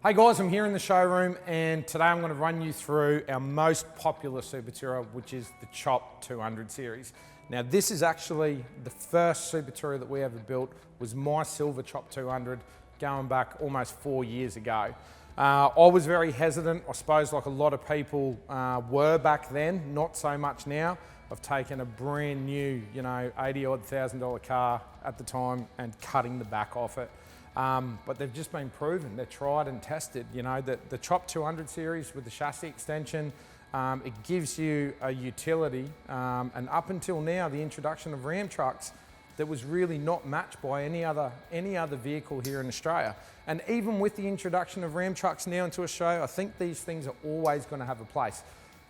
Hey guys, I'm here in the showroom and today I'm going to run you through our most popular Super Tourer, which is the Chop 200 series. Now this is actually the first Super Tourer that we ever built, was my silver Chop 200 going back almost 4 years ago. I was very hesitant, I suppose like a lot of people were back then, not so much now. I've taken a brand new, $80,000 car at the time and cutting the back off it. But they've just been proven, they're tried and tested. The Chop 200 series with the chassis extension, it gives you a utility, and up until now, the introduction of Ram trucks, that was really not matched by any other vehicle here in Australia. And even with the introduction of Ram trucks now into Australia, I think these things are always going to have a place.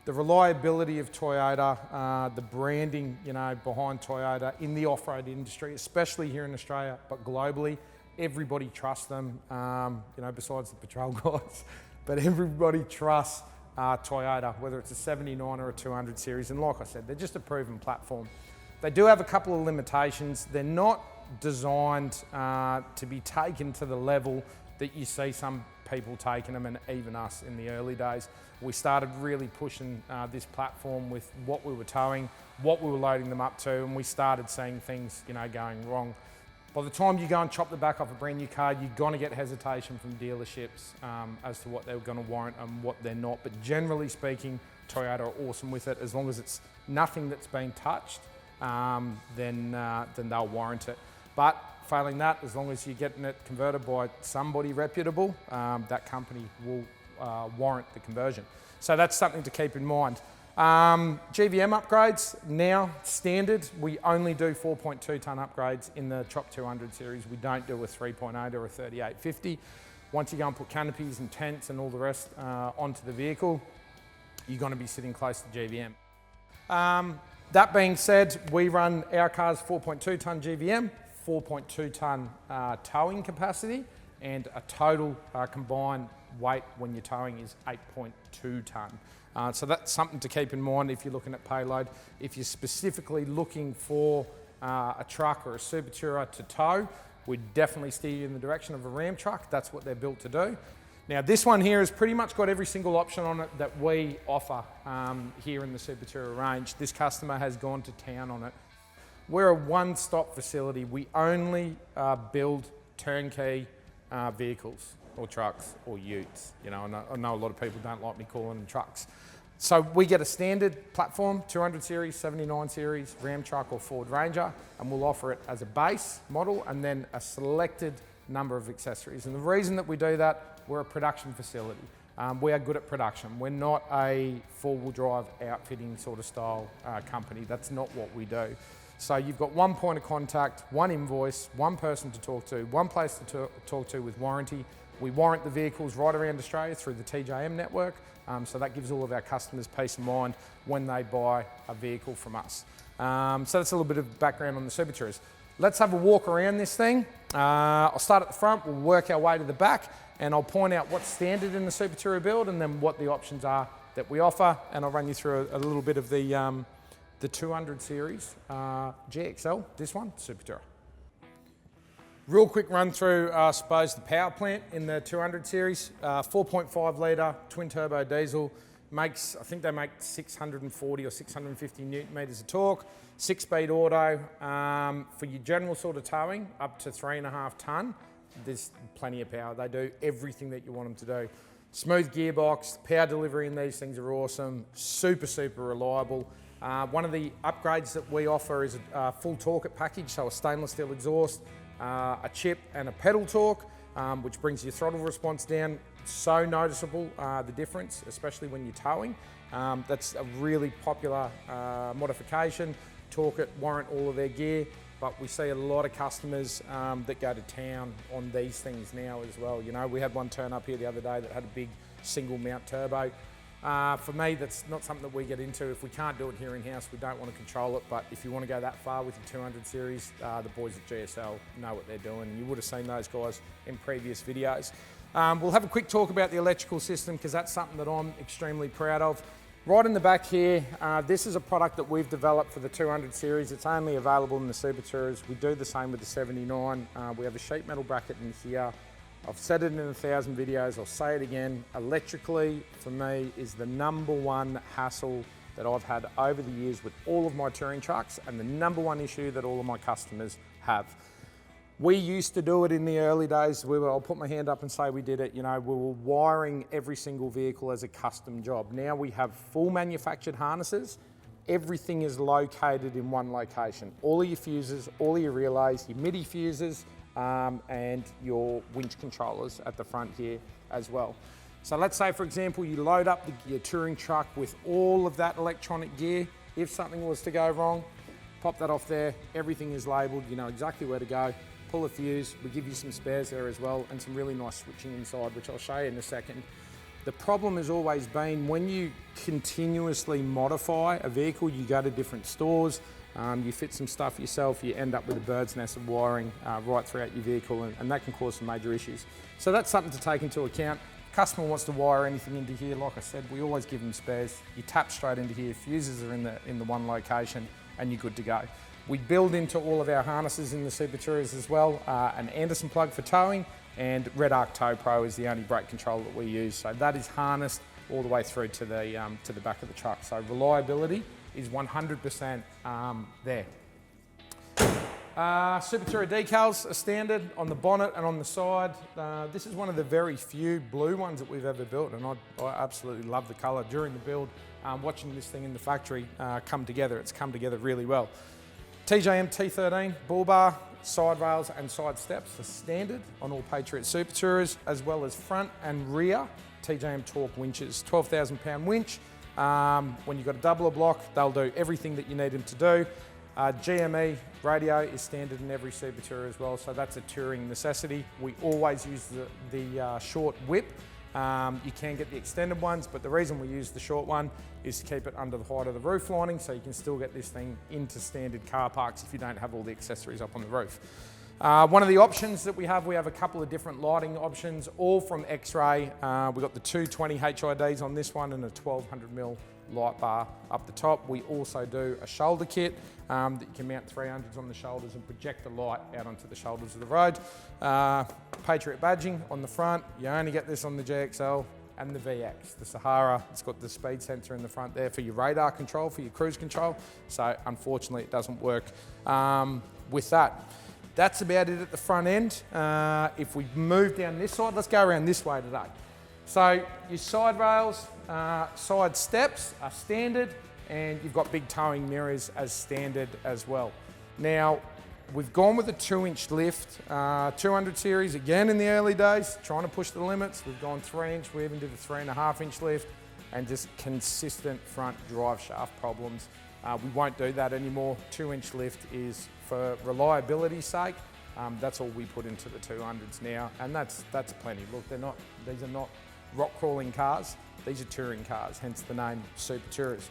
The reliability of Toyota, the branding, behind Toyota in the off-road industry, especially here in Australia, but globally, everybody trusts them, besides the patrol guys, but everybody trusts Toyota, whether it's a 79 or a 200 series. And like I said, they're just a proven platform. They do have a couple of limitations. They're not designed to be taken to the level that you see some people taking them, and even us in the early days. We started really pushing this platform with what we were towing, what we were loading them up to, and we started seeing things, going wrong. By the time you go and chop the back off a brand new car, you're going to get hesitation from dealerships as to what they're going to warrant and what they're not. But generally speaking, Toyota are awesome with it. As long as it's nothing that's been touched, then they'll warrant it. But failing that, as long as you're getting it converted by somebody reputable, that company will warrant the conversion. So that's something to keep in mind. GVM upgrades, now standard, we only do 4.2 tonne upgrades in the Chop 200 series. We don't do a 3.8 or a 3850. Once you go and put canopies and tents and all the rest onto the vehicle, you're going to be sitting close to GVM. That being said, we run our cars 4.2 tonne GVM, 4.2 tonne towing capacity, and a total combined weight when you're towing is 8.2 tonne. So that's something to keep in mind if you're looking at payload. If you're specifically looking for a truck or a Super Tourer to tow, we'd definitely steer you in the direction of a Ram truck. That's what they're built to do. Now this one here has pretty much got every single option on it that we offer here in the Super Tourer range. This customer has gone to town on it. We're a one-stop facility. We only build turnkey vehicles or trucks or utes. I know a lot of people don't like me calling them trucks. So we get a standard platform, 200 series, 79 series, Ram truck or Ford Ranger, and we'll offer it as a base model and then a selected number of accessories. And the reason that we do that, we're a production facility. We are good at production. We're not a four-wheel drive outfitting sort of style company. That's not what we do. So you've got one point of contact, one invoice, one person to talk to, one place to talk to with warranty. We warrant the vehicles right around Australia through the TJM network, so that gives all of our customers peace of mind when they buy a vehicle from us. So that's a little bit of background on the Super Tourers. Let's have a walk around this thing. I'll start at the front, we'll work our way to the back, and I'll point out what's standard in the Super Tourer build and then what the options are that we offer, and I'll run you through a little bit of the 200 series GXL, this one, Super Tourer. Real quick run through, I suppose, the power plant in the 200 series. 4.5 litre twin turbo diesel, I think they make 640 or 650 newton meters of torque, 6-speed auto. For your general sort of towing, up to 3.5 tonne, there's plenty of power. They do everything that you want them to do. Smooth gearbox, power delivery in these things are awesome, super, super reliable. One of the upgrades that we offer is a full torque package, so a stainless steel exhaust, a chip and a pedal torque, which brings your throttle response down. So noticeable, the difference, especially when you're towing. That's a really popular modification. Torque it, warrant all of their gear, but we see a lot of customers that go to town on these things now as well. We had one turn up here the other day that had a big single mount turbo. For me, that's not something that we get into. If we can't do it here in-house, we don't want to control it, but if you want to go that far with your 200 series, the boys at GSL know what they're doing. You would have seen those guys in previous videos. We'll have a quick talk about the electrical system because that's something that I'm extremely proud of. Right in the back here, this is a product that we've developed for the 200 series. It's only available in the Super Tourers. We do the same with the 79. We have a sheet metal bracket in here, I've said it in 1,000 videos, I'll say it again, electrically for me is the #1 hassle that I've had over the years with all of my touring trucks, and the #1 issue that all of my customers have. We used to do it in the early days. I'll put my hand up and say we did it. You know, we were wiring every single vehicle as a custom job. Now we have full manufactured harnesses. Everything is located in one location. All of your fuses, all of your relays, your MIDI fuses, and your winch controllers at the front here as well. So let's say, for example, you load up your touring truck with all of that electronic gear. If something was to go wrong, pop that off there. Everything is labeled. You know exactly where to go. Pull a fuse. We give you some spares there as well, and some really nice switching inside, which I'll show you in a second. The problem has always been when you continuously modify a vehicle, you go to different stores, you fit some stuff yourself, you end up with a bird's nest of wiring right throughout your vehicle, and that can cause some major issues. So that's something to take into account. Customer wants to wire anything into here, like I said, we always give them spares. You tap straight into here, fuses are in the one location, and you're good to go. We build into all of our harnesses in the Super Tourers as well, an Anderson plug for towing, and Red Arc Tow Pro is the only brake control that we use. So that is harnessed all the way through to the back of the truck. So reliability is 100% there. Super Tourer decals are standard on the bonnet and on the side. This is one of the very few blue ones that we've ever built, and I absolutely love the colour. During the build, watching this thing in the factory come together, it's come together really well. TJM T13 bull bar, side rails and side steps are standard on all Patriot Super Tourers, as well as front and rear TJM Torque winches. 12,000 pound winch. When you've got a doubler block, they'll do everything that you need them to do. GME radio is standard in every Super Tourer as well, so that's a touring necessity. We always use the short whip. You can get the extended ones, but the reason we use the short one is to keep it under the height of the roof lining, so you can still get this thing into standard car parks if you don't have all the accessories up on the roof. One of the options that we have a couple of different lighting options, all from X-Ray. We've got the 220 HIDs on this one and a 1200mm light bar up the top. We also do a shoulder kit that you can mount 300s on the shoulders and project the light out onto the shoulders of the road. Patriot badging on the front. You only get this on the GXL and the VX. The Sahara, it's got the speed sensor in the front there for your radar control, for your cruise control. So unfortunately it doesn't work with that. That's about it at the front end. If we move down this side, let's go around this way today. So your side rails, side steps are standard, and you've got big towing mirrors as standard as well. Now, we've gone with a 2-inch lift, 200 series again in the early days, trying to push the limits. We've gone 3-inch, we even did a 3.5-inch lift, and just consistent front drive shaft problems. We won't do that anymore. 2-inch lift is for reliability's sake. That's all we put into the 200s now, and that's plenty. Look, these are not rock crawling cars. These are touring cars, hence the name Super Tourers.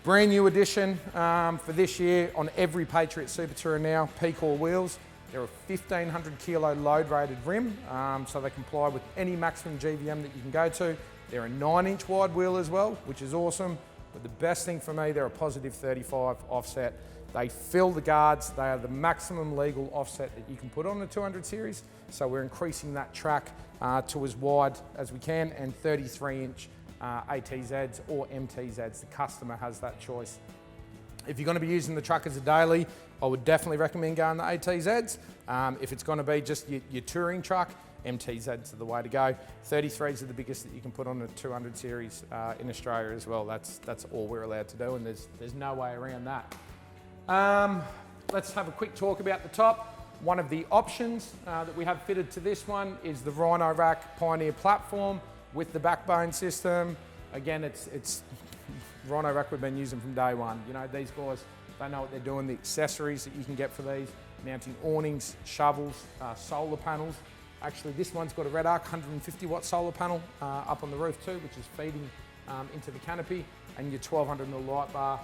Brand new addition for this year on every Patriot Super Tourer now, P-Core wheels. They're a 1,500 kilo load rated rim, so they comply with any maximum GVM that you can go to. They're a 9-inch wide wheel as well, which is awesome. But the best thing for me, they're a positive 35 offset. They fill the guards. They are the maximum legal offset that you can put on the 200 series. So we're increasing that track to as wide as we can, and 33-inch ATZs or MTZs. The customer has that choice. If you're going to be using the truck as a daily, I would definitely recommend going the ATZs. If it's going to be just your touring truck, MTZs are the way to go. 33s are the biggest that you can put on the 200 series in Australia as well. That's all we're allowed to do, and there's no way around that. Let's have a quick talk about the top. One of the options that we have fitted to this one is the Rhino Rack Pioneer platform with the backbone system. Again, it's Rhino Rack we've been using from day one. You know, these guys, they know what they're doing. The accessories that you can get for these, mounting awnings, shovels, solar panels. Actually, this one's got a Red Arc 150 watt solar panel up on the roof too, which is feeding into the canopy, and your 1200mm light bar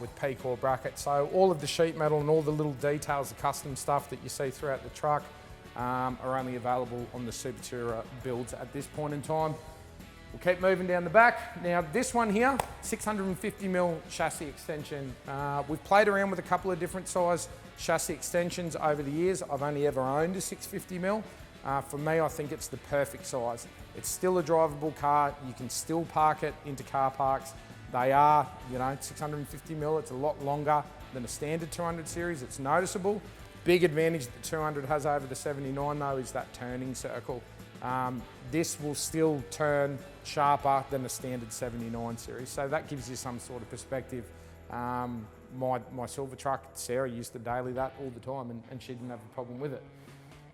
with P-Core bracket. So all of the sheet metal and all the little details, the custom stuff that you see throughout the truck are only available on the Super Tourer builds at this point in time. We'll keep moving down the back. Now this one here, 650mm chassis extension. We've played around with a couple of different size chassis extensions over the years. I've only ever owned a 650mm. For me, I think it's the perfect size. It's still a drivable car. You can still park it into car parks. They are, 650 mil. It's a lot longer than a standard 200 series. It's noticeable. Big advantage that the 200 has over the 79 though is that turning circle. This will still turn sharper than a standard 79 series. So that gives you some sort of perspective. My silver truck, Sarah used to daily that all the time and she didn't have a problem with it.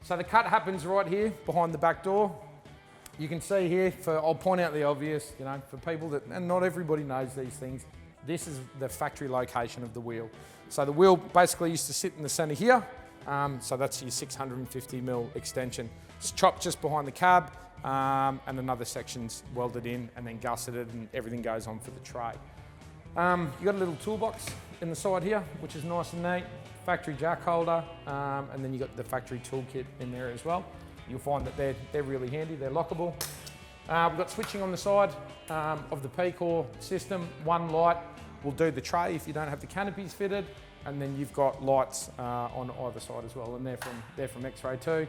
So the cut happens right here behind the back door. You can see here, I'll point out the obvious, for people that, and not everybody knows these things, this is the factory location of the wheel. So the wheel basically used to sit in the center here. So that's your 650 mil extension. It's chopped just behind the cab and another section's welded in and then gusseted and everything goes on for the tray. You've got a little toolbox in the side here, which is nice and neat. Factory jack holder, and then you've got the factory toolkit in there as well. You'll find that they're really handy, they're lockable. We've got switching on the side of the P-Core system. One light will do the tray if you don't have the canopies fitted, and then you've got lights on either side as well, and they're from X-Ray too.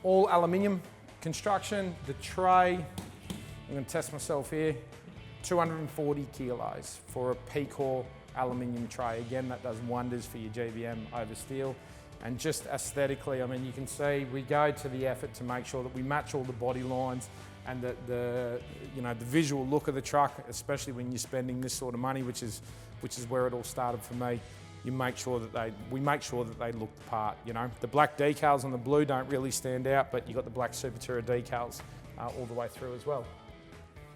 All aluminium construction. The tray, I'm going to test myself here, 240 kilos for a P-Core aluminium tray. Again, that does wonders for your GBM over steel. And just aesthetically, I mean, you can see we go to the effort to make sure that we match all the body lines and the visual look of the truck, especially when you're spending this sort of money, which is where it all started for me. We make sure that they look the part. The black decals on the blue don't really stand out, but you've got the black Supertura decals all the way through as well.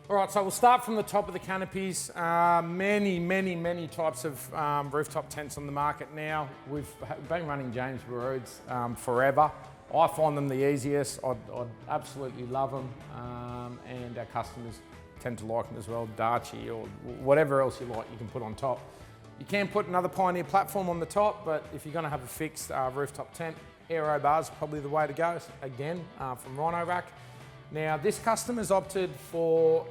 All right, so we'll start from the top of the canopies. Many types of rooftop tents on the market now. We've been running James Baroud's forever. I find them the easiest. I'd absolutely love them, and our customers tend to like them as well. Darchi or whatever else you like, you can put on top. You can put another Pioneer platform on the top, but if you're going to have a fixed rooftop tent, aero bars are probably the way to go. Again, from Rhino-Rack. Now, this customer's opted for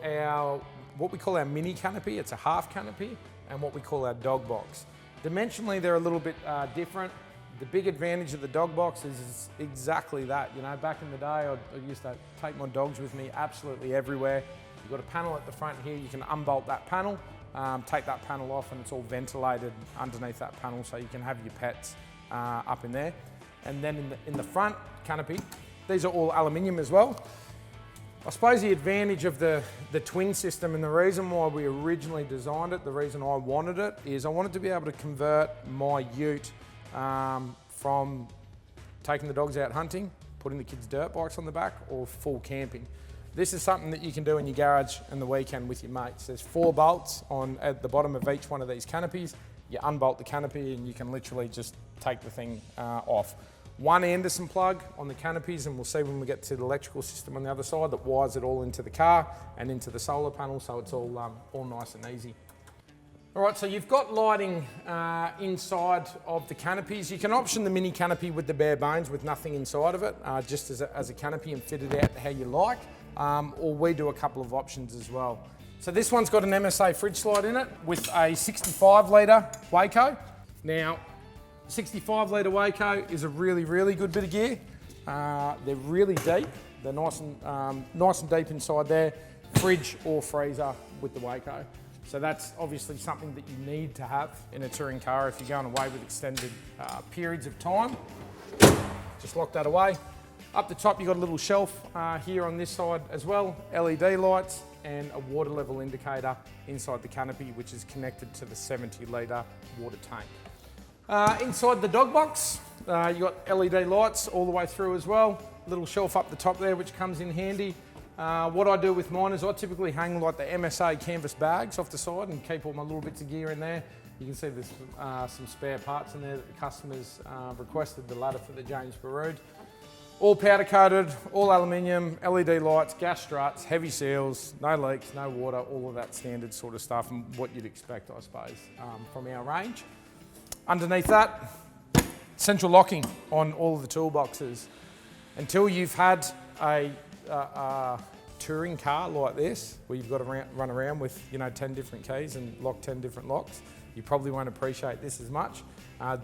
what we call our mini canopy. It's a half canopy, and what we call our dog box. Dimensionally, they're a little bit different. The big advantage of the dog box is exactly that. Back in the day, I used to take my dogs with me absolutely everywhere. You've got a panel at the front here. You can unbolt that panel, take that panel off, and it's all ventilated underneath that panel, so you can have your pets up in there. And then in the front canopy, these are all aluminium as well. I suppose the advantage of the twin system, and the reason why we originally designed it, the reason I wanted it, is I wanted to be able to convert my ute from taking the dogs out hunting, putting the kids' dirt bikes on the back, or full camping. This is something that you can do in your garage in the weekend with your mates. There's 4 bolts at the bottom of each one of these canopies. You unbolt the canopy and you can literally just take the thing off. One Anderson plug on the canopies, and we'll see when we get to the electrical system on the other side that wires it all into the car and into the solar panel, so it's all nice and easy. All right, so you've got lighting inside of the canopies. You can option the mini canopy with the bare bones with nothing inside of it, just as a canopy, and fit it out how you like, or we do a couple of options as well. So this one's got an MSA fridge slide in it with a 65 litre Waco. Now, 65 litre Waco is a really good bit of gear. They're really deep. They're nice and deep inside there. Fridge or freezer with the Waco. So that's obviously something that you need to have in a touring car if you're going away with extended periods of time. Just lock that away. Up the top, you've got a little shelf here on this side as well. LED lights and a water level indicator inside the canopy, which is connected to the 70 litre water tank. Inside the dog box, you've got LED lights all the way through as well. Little shelf up the top there, which comes in handy. What I do with mine is I typically hang like the MSA canvas bags off the side and keep all my little bits of gear in there. You can see there's some spare parts in there that the customers requested, the ladder for the James Baroud. All powder coated, all aluminium, LED lights, gas struts, heavy seals, no leaks, no water, all of that standard sort of stuff, and what you'd expect, I suppose, from our range. Underneath that, central locking on all of the toolboxes. Until you've had a touring car like this, where you've got to run around with 10 different keys and lock 10 different locks, you probably won't appreciate this as much.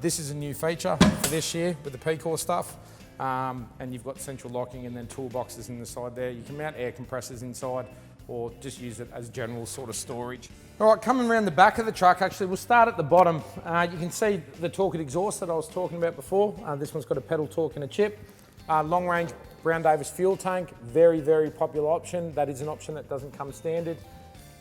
This is a new feature for this year with the P-Core stuff. and you've got central locking and then toolboxes in the side there. You can mount air compressors inside or just use it as general sort of storage. All right, coming around the back of the truck, actually, we'll start at the bottom. You can see the Torque It exhaust that I was talking about before. This one's got a pedal torque and a chip. Long range Brown Davis fuel tank, very, very popular option. That is an option that doesn't come standard.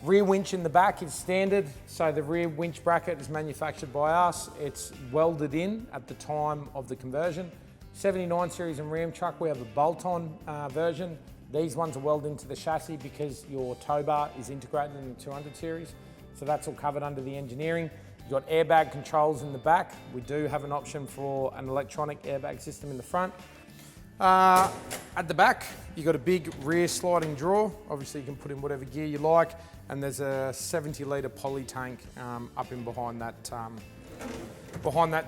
Rear winch in the back is standard, so the rear winch bracket is manufactured by us. It's welded in at the time of the conversion. 79 series and Ram truck, we have a bolt-on version. These ones are welded into the chassis because your tow bar is integrated in the 200 series. So that's all covered under the engineering. You've got airbag controls in the back. We do have an option for an electronic airbag system in the front. At the back, you've got a big rear sliding drawer. Obviously you can put in whatever gear you like. And there's a 70 litre poly tank up in behind that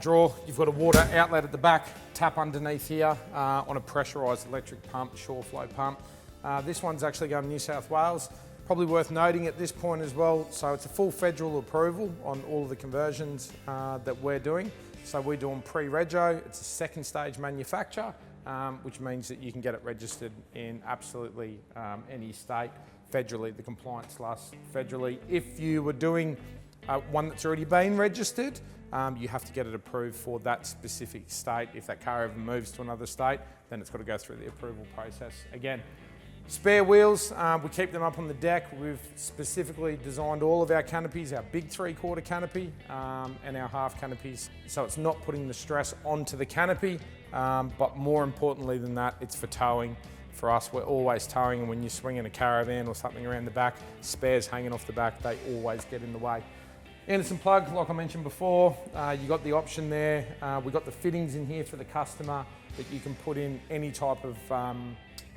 drawer. You've got a water outlet at the back, tap underneath here on a pressurised electric pump, Shoreflow pump. This one's actually going to New South Wales. Probably worth noting at this point as well, so it's a full federal approval on all of the conversions that we're doing. So we do them pre-rego, it's a second stage manufacture, which means that you can get it registered in absolutely any state. Federally, the compliance lasts federally. If you were doing one that's already been registered, you have to get it approved for that specific state. If that car ever moves to another state, then it's got to go through the approval process. Again, spare wheels, we keep them up on the deck. We've specifically designed all of our canopies, our big 3/4 canopy and our half canopies. So it's not putting the stress onto the canopy, but more importantly than that, it's for towing. For us, we're always towing, and when you're swinging a caravan or something around the back, spares hanging off the back, they always get in the way. Anderson plug, like I mentioned before, you got the option there. We've got the fittings in here for the customer that you can put in any type of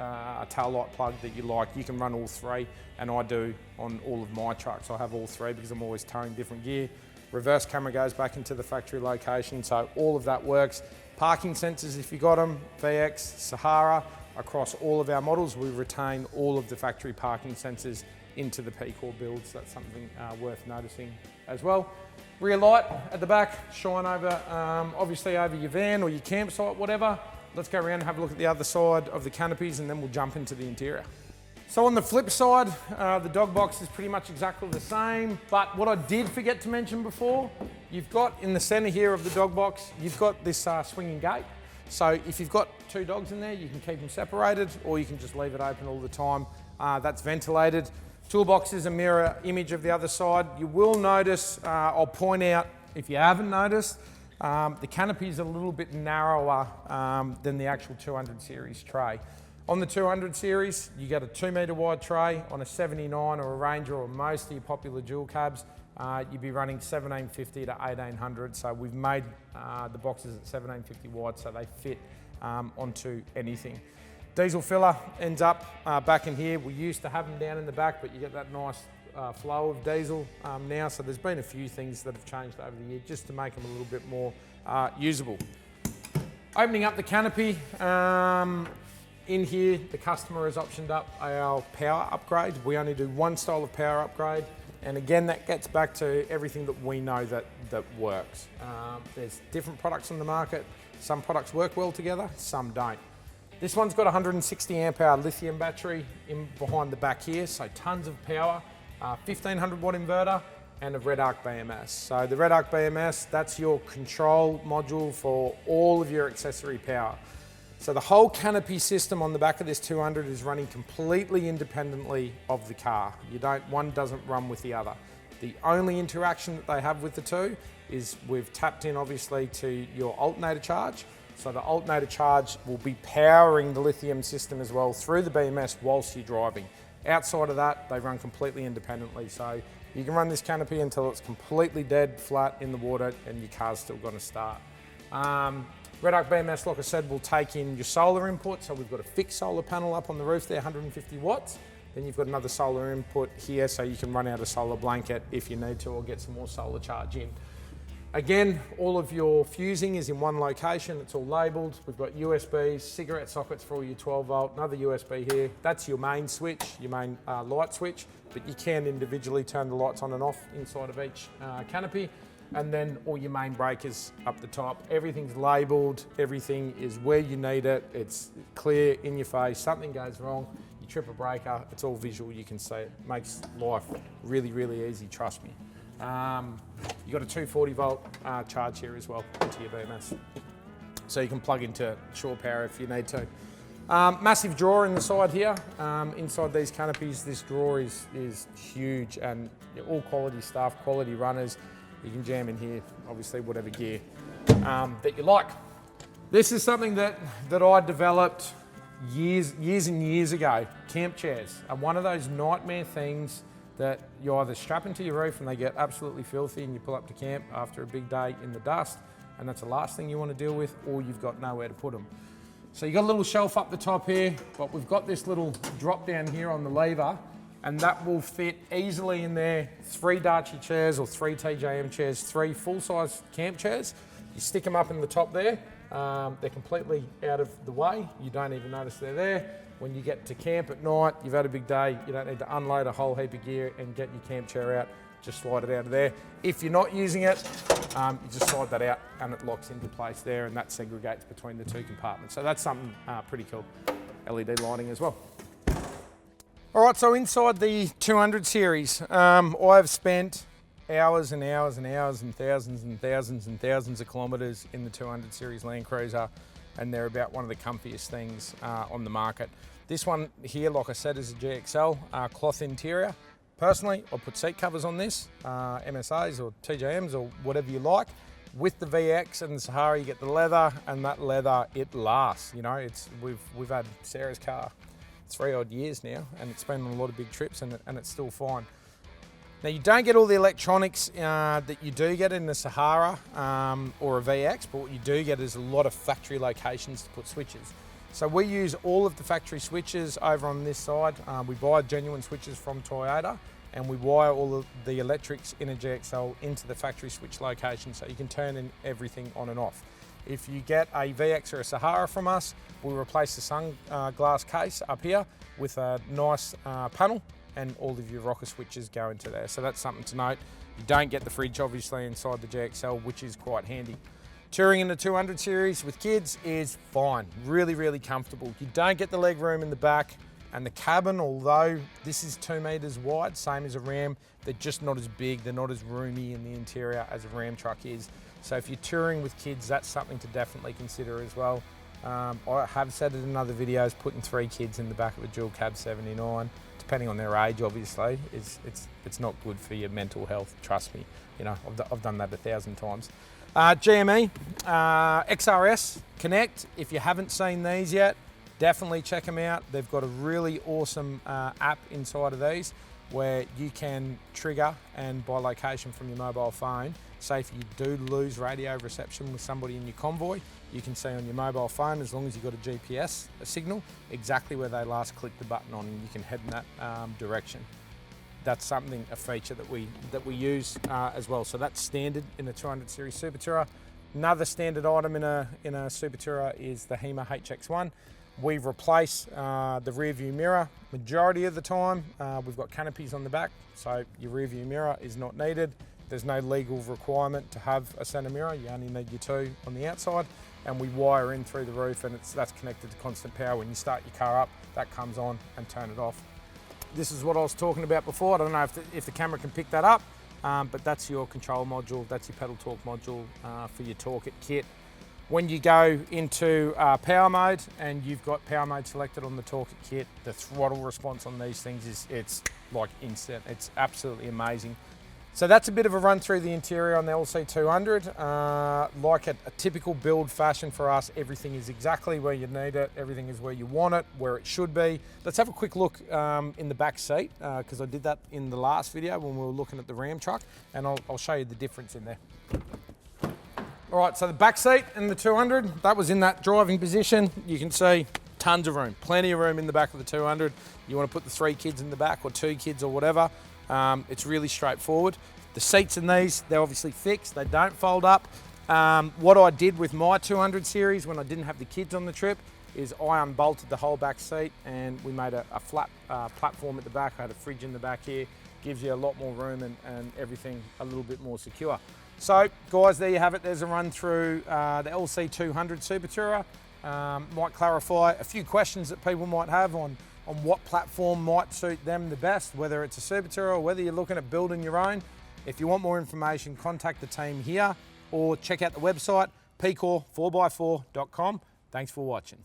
a tail light plug that you like. You can run all three, and I do on all of my trucks. I have all three because I'm always towing different gear. Reverse camera goes back into the factory location, so all of that works. Parking sensors, if you got them, VX, Sahara. Across all of our models, we retain all of the factory parking sensors into the P-Core builds. That's something worth noticing as well. Rear light at the back, shine over, obviously over your van or your campsite, whatever. Let's go around and have a look at the other side of the canopies, and then we'll jump into the interior. So on the flip side, the dog box is pretty much exactly the same, but what I did forget to mention before, you've got in the center here of the dog box, you've got this swinging gate. So if you've got two dogs in there, you can keep them separated, or you can just leave it open all the time. That's ventilated. Toolbox is a mirror image of the other side. You will notice, I'll point out, if you haven't noticed, the canopy is a little bit narrower than the actual 200 series tray. On the 200 series, you get a 2 metre wide tray. On a 79 or a Ranger or most of your popular dual cabs, you'd be running 1750 to 1800. So we've made the boxes at 1750 wide so they fit onto anything. Diesel filler ends up back in here. We used to have them down in the back, but you get that nice flow of diesel now. So there's been a few things that have changed over the year just to make them a little bit more usable. Opening up the canopy, in here the customer has optioned up our power upgrade. We only do one style of power upgrade. And again, that gets back to everything that we know that works. There's different products on the market. Some products work well together, some don't. This one's got a 160 amp hour lithium battery in behind the back here, so tons of power, 1500 watt inverter and a Red Arc BMS. So the Red Arc BMS, that's your control module for all of your accessory power. So the whole canopy system on the back of this 200 is running completely independently of the car. One doesn't run with the other. The only interaction that they have with the two is we've tapped in obviously to your alternator charge. So the alternator charge will be powering the lithium system as well through the BMS whilst you're driving. Outside of that, they run completely independently. So you can run this canopy until it's completely dead, flat in the water, and your car's still gonna start. Red Arc BMS, like I said, will take in your solar input. So we've got a fixed solar panel up on the roof there, 150 watts. Then you've got another solar input here, so you can run out a solar blanket if you need to, or get some more solar charge in. Again, all of your fusing is in one location. It's all labelled. We've got USBs, cigarette sockets for all your 12 volt, another USB here. That's your main switch, your main light switch, but you can individually turn the lights on and off inside of each canopy. and then all your main breakers up the top. Everything's labelled, everything is where you need it, it's clear in your face. Something goes wrong, you trip a breaker, it's all visual, you can see it. Makes life really, really easy, trust me. You've got a 240 volt charge here as well into your BMS. So you can plug into shore power if you need to. Massive drawer in the side here. Inside these canopies, this drawer is huge, and all quality stuff, quality runners. You can jam in here, obviously whatever gear that you like. This is something that I developed years and years ago. Camp chairs are one of those nightmare things that you either strap into your roof and they get absolutely filthy and you pull up to camp after a big day in the dust, and that's the last thing you want to deal with, or you've got nowhere to put them. So you've got a little shelf up the top here, but we've got this little drop down here on the lever, and that will fit easily in there. 3 Darche chairs or 3 TJM chairs, 3 full-size camp chairs. You stick them up in the top there. They're completely out of the way. You don't even notice they're there. When you get to camp at night, you've had a big day, you don't need to unload a whole heap of gear and get your camp chair out, just slide it out of there. If you're not using it, you just slide that out and it locks into place there, and that segregates between the 2 compartments. So that's something pretty cool. LED lighting as well. All right, so inside the 200 series, I've spent hours and hours and hours and thousands and thousands and thousands of kilometres in the 200 series Land Cruiser, and they're about one of the comfiest things on the market. This one here, like I said, is a GXL cloth interior. Personally, I'll put seat covers on this, MSAs or TJMs or whatever you like. With the VX and the Sahara, you get the leather, and that leather, it lasts. You know, we've had Sarah's car 3 odd years now, and it's been on a lot of big trips, and it's still fine. Now, you don't get all the electronics that you do get in the Sahara or a VX, but what you do get is a lot of factory locations to put switches. So we use all of the factory switches over on this side. We buy genuine switches from Toyota, and we wire all of the electrics in a GXL into the factory switch location, so you can turn in everything on and off. If you get a VX or a Sahara from us, we'll replace the sunglass case up here with a nice panel, and all of your rocker switches go into there. So that's something to note. You don't get the fridge obviously inside the GXL, which is quite handy. Touring in the 200 series with kids is fine, really, really comfortable. You don't get the leg room in the back, and the cabin, although this is 2 metres wide, same as a Ram, they're just not as big, they're not as roomy in the interior as a Ram truck is. So if you're touring with kids, that's something to definitely consider as well. I have said it in other videos, putting 3 kids in the back of a dual cab 79, depending on their age obviously, it's not good for your mental health, trust me. You know, I've done that 1,000 times. GME, XRS Connect, if you haven't seen these yet, definitely check them out. They've got a really awesome app inside of these where you can trigger and by location from your mobile phone. Say if you do lose radio reception with somebody in your convoy, you can see on your mobile phone, as long as you've got a GPS, a signal, exactly where they last clicked the button on, and you can head in that direction. That's something, a feature that we use as well. So that's standard in the 200 series Super Tourer. Another standard item in a Super Tourer is the HEMA HX1. We replace the rear view mirror majority of the time. We've got canopies on the back, so your rear view mirror is not needed. There's no legal requirement to have a centre mirror. You only need your 2 on the outside, and we wire in through the roof, and that's connected to constant power. When you start your car up, that comes on, and turn it off. This is what I was talking about before. I don't know if the camera can pick that up, but that's your control module, that's your pedal torque module for your Torque It kit. When you go into power mode and you've got power mode selected on the Torque It kit, the throttle response on these things it's like instant. It's absolutely amazing. So that's a bit of a run through the interior on the LC200. Like a typical build fashion for us, everything is exactly where you need it, everything is where you want it, where it should be. Let's have a quick look in the back seat, because I did that in the last video when we were looking at the Ram truck, and I'll show you the difference in there. All right, so the back seat in the 200, that was in that driving position. You can see tons of room, plenty of room in the back of the 200. You want to put the 3 kids in the back or 2 kids or whatever. It's really straightforward. The seats in these, they're obviously fixed, they don't fold up. What I did with my 200 series when I didn't have the kids on the trip is I unbolted the whole back seat, and we made a flat platform at the back. I had a fridge in the back here, gives you a lot more room and everything a little bit more secure. So guys, there you have it. There's a run through the LC200 Super Tourer. Might clarify a few questions that people might have on what platform might suit them the best, whether it's a Super Tourer or whether you're looking at building your own. If you want more information, contact the team here or check out the website, pcore4x4.com. Thanks for watching.